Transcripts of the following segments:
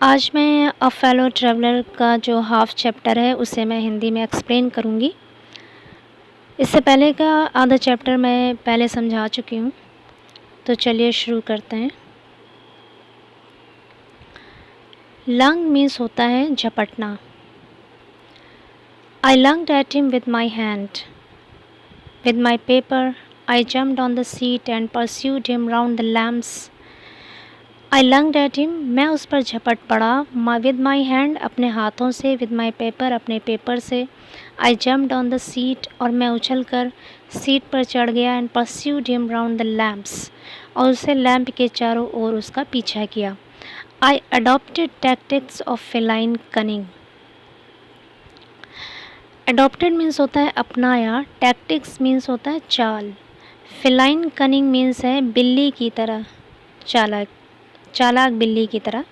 आज मैं a fellow traveller का जो हाफ चैप्टर है उसे मैं हिंदी में एक्सप्लेन करूँगी। इससे पहले का आधा चैप्टर मैं पहले समझा चुकी हूँ, तो चलिए शुरू करते हैं। लंग मीन्स होता है झपटना। I lunged at him with my hand, with my paper I jumped on the seat and pursued him round the lamps. I lunged at him, मैं उस पर झपट पड़ा। विद माई हैंड, अपने हाथों से। विद माई पेपर, अपने पेपर से। I jumped on the seat, और मैं उछल कर सीट पर चढ़ गया। And pursued him round the lamps, और उसे लैम्प के चारों ओर उसका पीछा किया। I adopted tactics of feline cunning. Adopted means होता है अपनाया, टैक्टिक्स मीन्स होता है चाल, फेलाइन कनिंग मीन्स है बिल्ली की तरह, चालाक बिल्ली की तरह।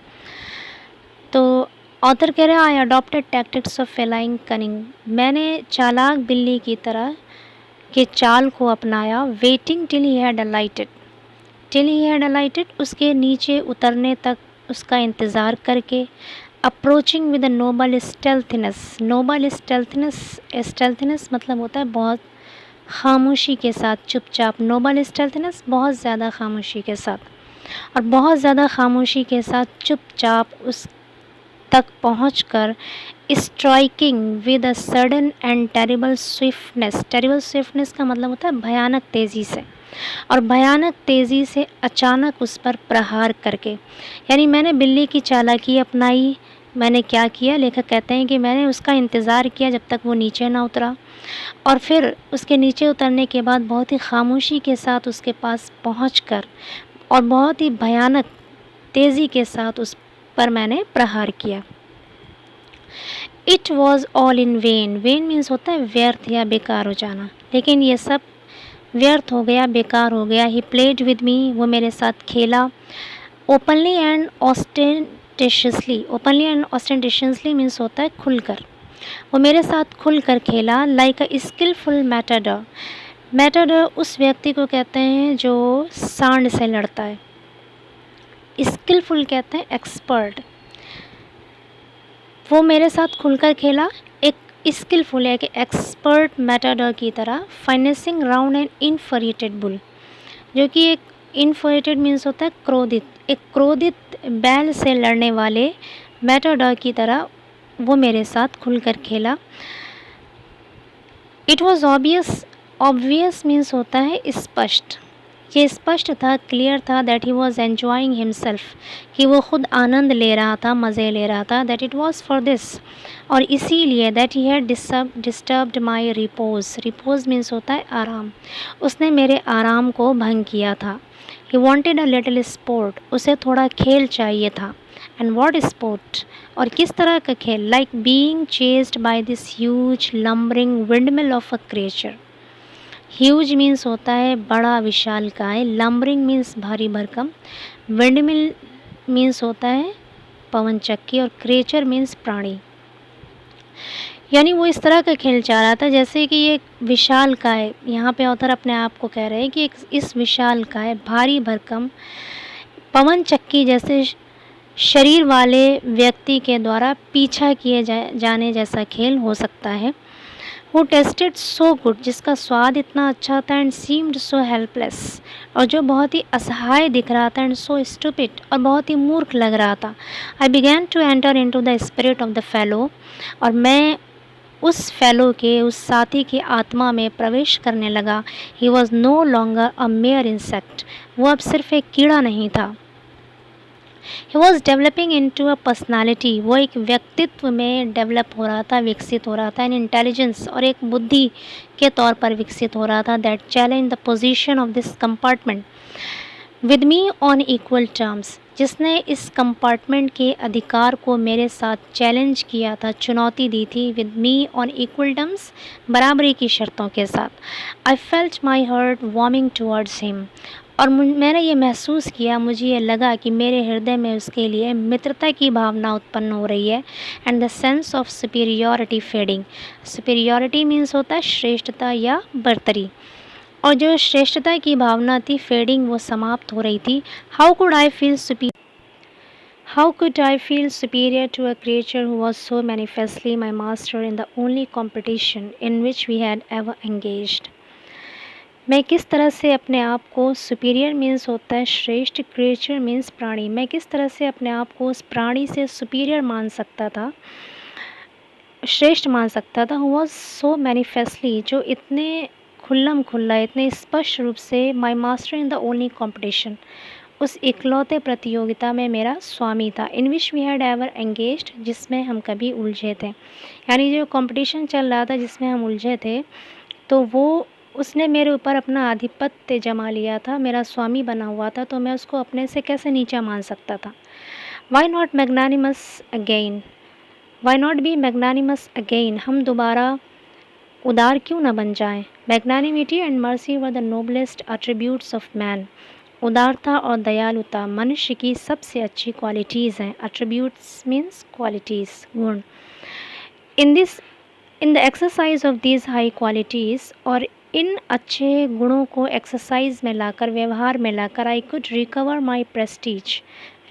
तो ऑथर कह रहे हैं I adopted tactics of feline cunning, मैंने चालाक बिल्ली की तरह के चाल को अपनाया। Waiting till he had alighted, उसके नीचे उतरने तक उसका इंतज़ार करके। Approaching with a noble stealthness, stealthness मतलब होता है बहुत खामोशी के साथ, चुपचाप। नोबल स्टेल्थनेस बहुत ज़्यादा खामोशी के साथ, और बहुत ज़्यादा खामोशी के साथ चुपचाप उस तक पहुंचकर striking with a sudden and terrible swiftness का मतलब होता है भयानक तेज़ी से, और भयानक तेज़ी से अचानक उस पर प्रहार करके। यानी मैंने बिल्ली की चालाकी अपनाई। मैंने क्या किया, लेखक कहते हैं कि मैंने उसका इंतज़ार किया जब तक वो नीचे ना उतरा, और फिर उसके नीचे उतरने के बाद बहुत ही खामोशी के साथ उसके पास पहुंचकर और बहुत ही भयानक तेज़ी के साथ उस पर मैंने प्रहार किया। It was all in when, when means होता है व्यर्थ या बेकार हो जाना, लेकिन ये सब व्यर्थ हो गया, बेकार हो गया। ही प्लेड विद मी, वो मेरे साथ खेला। ओपनली एंड ऑस्टेंटेशियसली मीन्स होता है खुलकर, वो मेरे साथ खुलकर खेला। लाइक अ स्किलफुल मैटाडर उस व्यक्ति को कहते हैं जो सांड से लड़ता है। स्किलफुल कहते हैं एक्सपर्ट। वो मेरे साथ खुलकर खेला एक स्किलफुल है कि एक्सपर्ट मैटाडर की तरह। फाइनेंसिंग राउंड एंड इनफरिएटेड बुल, जो कि एक इनफरिएटेड मीन्स होता है क्रोधित, एक क्रोधित बैल से लड़ने वाले मैटाडर की तरह वो मेरे साथ खुलकर खेला। इट वॉज ऑब्वियस मीन्स होता है स्पष्ट, ये स्पष्ट था, क्लियर था। That he was enjoying himself, कि वो खुद आनंद ले रहा था, मज़े ले रहा था। That it was for this, और इसीलिए। That he had disturbed my repose means होता है आराम, उसने मेरे आराम को भंग किया था। He wanted a little sport, उसे थोड़ा खेल चाहिए था। एंड वॉट स्पोर्ट, और किस तरह का खेल। Like being chased by this huge lumbering windmill of a creature. Huge means होता है बड़ा, विशालकाय। लम्बरिंग मीन्स भारी भरकम। विंडमिल मीन्स होता है पवन चक्की, और क्रिएचर मीन्स प्राणी। यानी वो इस तरह का खेल चाह रहा था जैसे कि ये विशालकाय, यहाँ पे ऑथर अपने आप को कह रहे हैं कि इस विशालकाय, भारी भरकम, पवन चक्की जैसे शरीर वाले व्यक्ति के द्वारा पीछा किए जाने जैसा खेल हो सकता है। Who tasted so good, जिसका स्वाद इतना अच्छा था। एंड सीम्ड सो हेल्पलेस, और जो बहुत ही असहाय दिख रहा था। एंड सो स्टूपिड, और बहुत ही मूर्ख लग रहा था। I began to enter into the spirit of the fellow, और मैं उस फेलो के, उस साथी की आत्मा में प्रवेश करने लगा। He was no longer a mere insect, वो अब सिर्फ एक कीड़ा नहीं था। He was developing into a personality, वो एक व्यक्तित्व में डेवलप हो रहा था, विकसित हो रहा था। एन इंटेलिजेंस, और एक बुद्धि के तौर पर विकसित हो रहा था। That challenge the position of this compartment with me on equal terms, जिसने इस कंपार्टमेंट के अधिकार को मेरे साथ चैलेंज किया था, चुनौती दी थी। With me on equal terms, बराबरी की शर्तों के साथ। I felt my heart warming towards him, और मैंने ये महसूस किया, मुझे ये लगा कि मेरे हृदय में उसके लिए मित्रता की भावना उत्पन्न हो रही है। And the sense of superiority fading, superiority means होता है श्रेष्ठता या बर्तरी, और जो श्रेष्ठता की भावना थी, फेडिंग, वो समाप्त हो रही थी। How could I feel superior to a creature who was so manifestly my master in the only competition in which we had ever engaged. मैं किस तरह से अपने आप को, सुपीरियर मीन्स होता है श्रेष्ठ, क्रिएचर मीन्स प्राणी, मैं किस तरह से अपने आप को उस प्राणी से सुपीरियर मान सकता था, श्रेष्ठ मान सकता था। हु वॉज सो मैनिफेस्टली, जो इतने खुल्लम खुल्ला, इतने स्पष्ट रूप से, my master in the only competition, उस इकलौते प्रतियोगिता में मेरा स्वामी था, in which we had ever engaged, जिसमें हम कभी उलझे थे। यानी जो कंपटीशन चल रहा था जिसमें हम उलझे थे, तो वो उसने मेरे ऊपर अपना आधिपत्य जमा लिया था, मेरा स्वामी बना हुआ था, तो मैं उसको अपने से कैसे नीचा मान सकता था। Why not magnanimous again, why not be magnanimous again, हम दोबारा उदार क्यों न बन जाएं। Magnanimity and mercy were the noblest attributes of man, उदारता और दयालुता मनुष्य की सबसे अच्छी क्वालिटीज़ हैं। एट्रीब्यूट्स मीन्स क्वालिटीज़, गुण। In this, in the exercise of these high qualities, और इन अच्छे गुणों को एक्सरसाइज में लाकर, व्यवहार में लाकर, I could recover my prestige.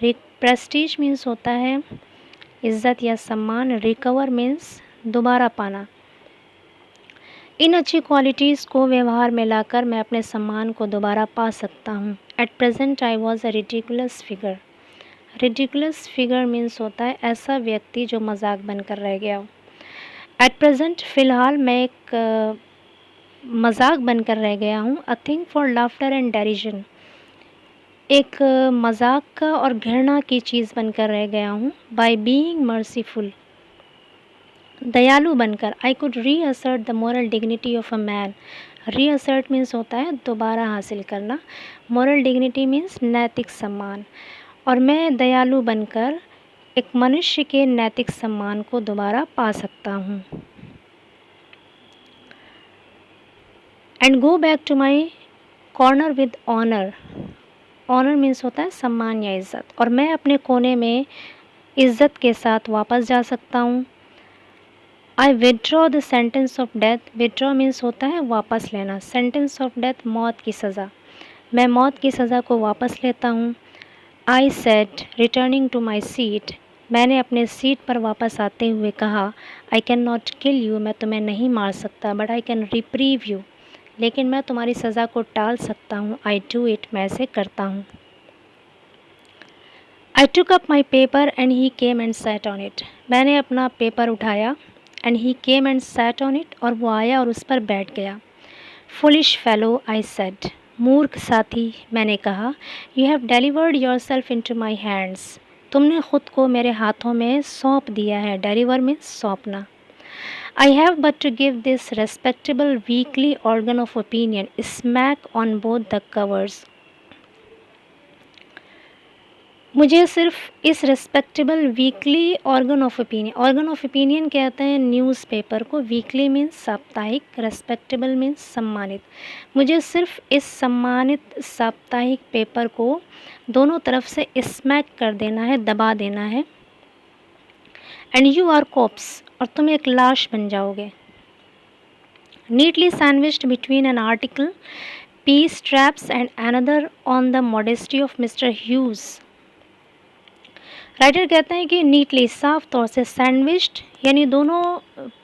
Prestige means होता है इज्जत या सम्मान, रिकवर मीन्स दोबारा पाना। इन अच्छी क्वालिटीज़ को व्यवहार में लाकर मैं अपने सम्मान को दोबारा पा सकता हूँ। At present I was a ridiculous figure. Ridiculous figure means होता है ऐसा व्यक्ति जो मजाक बनकर रह गया हो। एट प्रेजेंट, फ़िलहाल मैं एक मजाक बनकर रह गया हूँ। A thing for laughter and derision, एक मजाक का और घृणा की चीज़ बनकर रह गया हूँ। बाय बीइंग मर्सीफुल, दयालु बनकर। I could reassert the moral dignity of a man. Reassert means होता है दोबारा हासिल करना, मोरल डिग्निटी मीन्स नैतिक सम्मान, और मैं दयालु बनकर एक मनुष्य के नैतिक सम्मान को दोबारा पा सकता हूँ। And go back to my corner with honour. Honour means होता है सम्मान या इज़्ज़त, और मैं अपने कोने में इज़्ज़त के साथ वापस जा सकता हूँ। आई withdraw the sentence of death. Withdraw means होता है वापस लेना, सेंटेंस ऑफ डेथ मौत की सज़ा, मैं मौत की सज़ा को वापस लेता हूँ। I said returning to my seat, मैंने अपने सीट पर वापस आते हुए कहा, I can not kill you, मैं तुम्हें नहीं मार सकता, but I can reprieve you, लेकिन मैं तुम्हारी सज़ा को टाल सकता हूँ। आई डू इट, मैं ऐसे करता हूँ। I took up my paper and he came and sat on it. मैंने अपना पेपर उठाया, and he came and sat on it, और वो आया और उस पर बैठ गया। फुलिश फेलो, आई सेड, मूर्ख साथी, मैंने कहा। You have delivered yourself into my hands, तुमने खुद को मेरे हाथों में सौंप दिया है। डिलीवर मीन्स सौंपना। I have but to give this respectable weekly organ of opinion smack on both the covers. मुझे सिर्फ इस respectable weekly organ of opinion कहते हैं न्यूज़पेपर को, वीकली मीन्स साप्ताहिक, रेस्पेक्टेबल मीन्स सम्मानित। मुझे सिर्फ इस सम्मानित साप्ताहिक पेपर को दोनों तरफ से स्मैक कर देना है, दबा देना है। एंड यू आर कॉप्स, और तुम एक लाश बन जाओगे। Neatly sandwiched between an article, piece traps and another on the modesty of mister Hughes. Writer कहते हैं कि नीटली, साफ तौर से, सैंडविच्ड यानी दोनों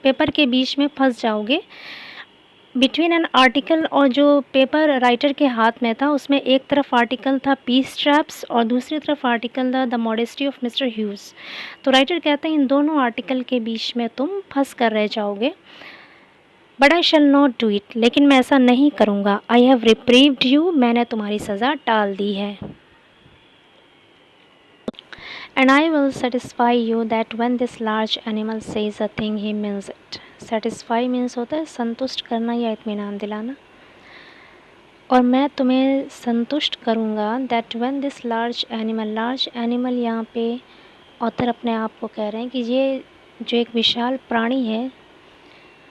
पेपर के बीच में फंस जाओगे। बिटवीन एन आर्टिकल, और जो पेपर राइटर के हाथ में था उसमें एक तरफ आर्टिकल था पीस ट्रैप्स और दूसरी तरफ आर्टिकल था the modesty of mister huge. तो राइटर कहते हैं इन दोनों आर्टिकल के बीच में तुम फंस कर रह जाओगे। But I shall not do it, लेकिन मैं ऐसा नहीं करूँगा। आई हैव रिप्रीव्ड यू, मैंने तुम्हारी सज़ा टाल दी है। And I will satisfy you that when this large animal says a thing, he means it. Satisfy means होता है संतुष्ट करना या इत्मीनान दिलाना। और मैं तुम्हें संतुष्ट करूँगा that when this large animal यहाँ पे ऑथर अपने आप को कह रहे हैं कि ये जो एक विशाल प्राणी है,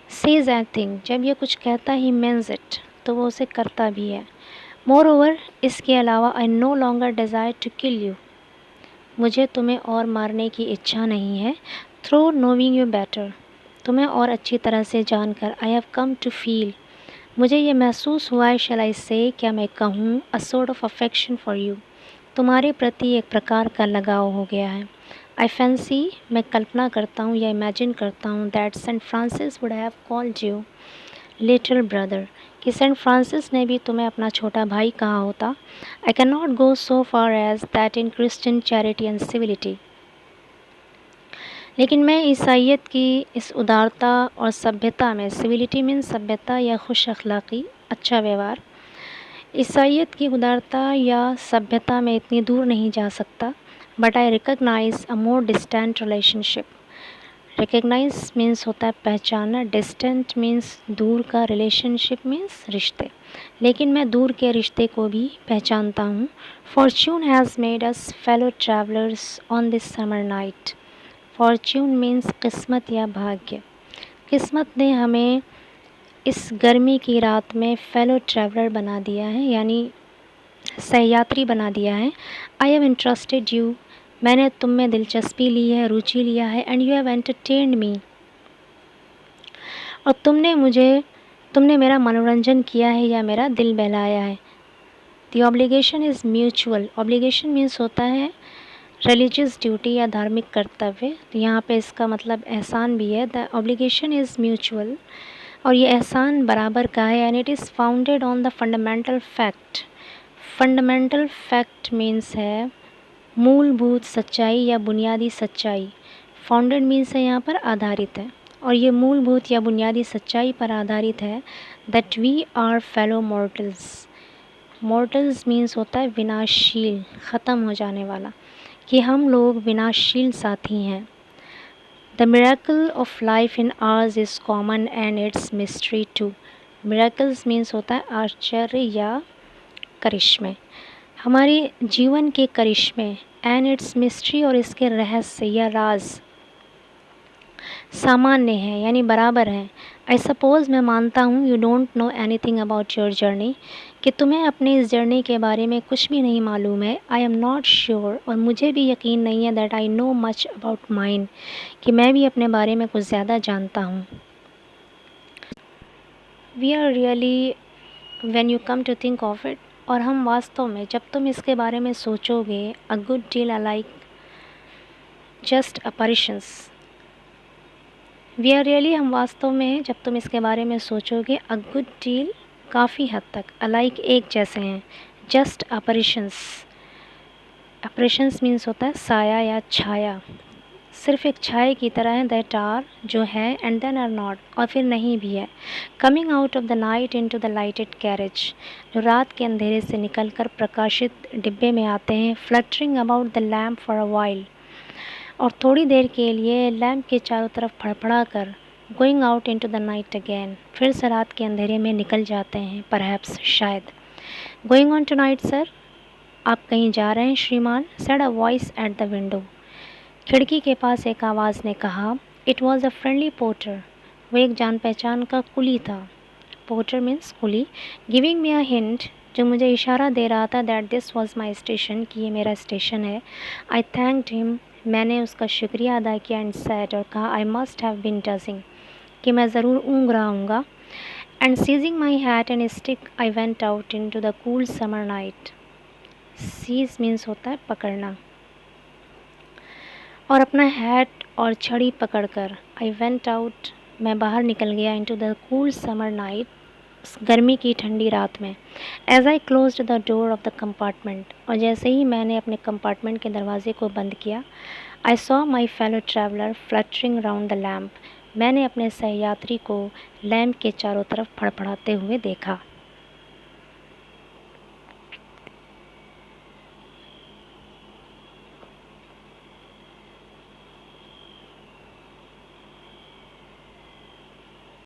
says a thing, जब ये कुछ कहता ही means it, तो वो उसे करता भी है। Moreover, इसके अलावा I no longer desire to kill you, मुझे तुम्हें और मारने की इच्छा नहीं है। थ्रू नोविंग यू बेटर, तुम्हें और अच्छी तरह से जानकर। I have come to feel, मुझे ये महसूस हुआ है। शैल आई से, क्या मैं कहूँ, a sort of affection for you, तुम्हारे प्रति एक प्रकार का लगाव हो गया है। आई फैंसी, मैं कल्पना करता हूँ या इमेजिन करता हूँ that Saint Francis would have called you little brother, कि सेंट फ्रांसिस ने भी तुम्हें अपना छोटा भाई कहा होता। I can not go so far as that in Christian charity and civility, लेकिन मैं ईसाइयत की इस उदारता और सभ्यता में, सिविलिटी मीन्स सभ्यता या खुश अखलाक़ी, अच्छा व्यवहार, ईसाइयत की उदारता या सभ्यता में इतनी दूर नहीं जा सकता। But I recognise a more distant relationship. Recognise means होता है पहचानना, डिस्टेंट मीन्स दूर का, रिलेशनशिप मीन्स रिश्ते, लेकिन मैं दूर के रिश्ते को भी पहचानता हूँ। Fortune has made us fellow travellers on this summer night. Fortune means किस्मत या भाग्य। किस्मत ने हमें इस गर्मी की रात में फेलो ट्रैवलर बना दिया है, यानी सहयात्री बना दिया है। आई हैव इंटरेस्टेड यू, मैंने तुम में दिलचस्पी ली है, रुचि लिया है। एंड यू हैव एंटरटेन्ड मी, और तुमने मेरा मनोरंजन किया है या मेरा दिल बहलाया है। The obligation is mutual. Obligation means होता है रिलीजियस ड्यूटी या धार्मिक कर्तव्य, तो यहाँ पे इसका मतलब एहसान भी है। द ऑब्लिगेशन इज़ म्यूचुअल, और ये एहसान बराबर का है। And it is founded on the fundamental fact. Fundamental fact means है मूलभूत सच्चाई या बुनियादी सच्चाई। फाउंडेड मीन्स है यहाँ पर आधारित है, और ये मूलभूत या बुनियादी सच्चाई पर आधारित है that we are fellow mortals. Mortals means होता है विनाशील, ख़त्म हो जाने वाला, कि हम लोग विनाशील साथी हैं। The miracle of life in ours is common and its mystery too. Miracles means होता है आश्चर्य या करिश्मे, हमारे जीवन के करिश्मे, एंड इट्स मिस्ट्री, और इसके रहस्य या राज सामान्य हैं यानी बराबर हैं। आई सपोज़, मैं मानता हूँ, you don't know anything about your journey, कि तुम्हें अपनी इस जर्नी के बारे में कुछ भी नहीं मालूम है। आई एम नॉट श्योर, और मुझे भी यकीन नहीं है that I know much about mine, कि मैं भी अपने बारे में कुछ ज़्यादा जानता हूँ। We are really when you come to think of it, और हम वास्तव में, जब तुम इसके बारे में सोचोगे, a good deal alike just apparitions. We are really, हम वास्तव में, जब तुम इसके बारे में सोचोगे, अ गुड डील, काफ़ी हद तक, अलाइक एक जैसे हैं, जस्ट अपरिशंस। अपरिशंस मीन्स होता है साया या छाया, सिर्फ एक छाए की तरह है, दैट आर, जो है, एंड देन आर नॉट, और फिर नहीं भी है। Coming out of the night into the lighted carriage, जो रात के अंधेरे से निकलकर प्रकाशित डिब्बे में आते हैं। Fluttering about the lamp for a while, और थोड़ी देर के लिए लैम्प के चारों तरफ फड़फड़ा कर। Going out into the night again, फिर से रात के अंधेरे में निकल जाते हैं, परहैप्स, शायद। Going on tonight sir, आप कहीं जा रहे हैं श्रीमान, said a voice at the window, खिड़की के पास एक आवाज़ ने कहा। It was a friendly porter, वो एक जान पहचान का कुली था। पोर्टर मीन्स कुली। गिविंग मी अ हिंट, जो मुझे इशारा दे रहा था that this was my station, कि ये मेरा स्टेशन है। आई थैंक्ड हिम, मैंने उसका शुक्रिया अदा किया। एंड सेड, और कहा, I must have been dozing, कि मैं ज़रूर ऊँग रहा हूँगा। And seizing my hat and stick, I went out into the cool summer night. Seize means होता है पकड़ना, और अपना हैट और छड़ी पकड़कर, आई वेंट आउट, मैं बाहर निकल गया, into the cool summer night, गर्मी की ठंडी रात में। As I closed the door of the compartment, और जैसे ही मैंने अपने कंपार्टमेंट के दरवाजे को बंद किया, I saw my fellow traveller fluttering round the lamp, मैंने अपने सहयात्री को लैम्प के चारों तरफ फड़फड़ाते हुए देखा।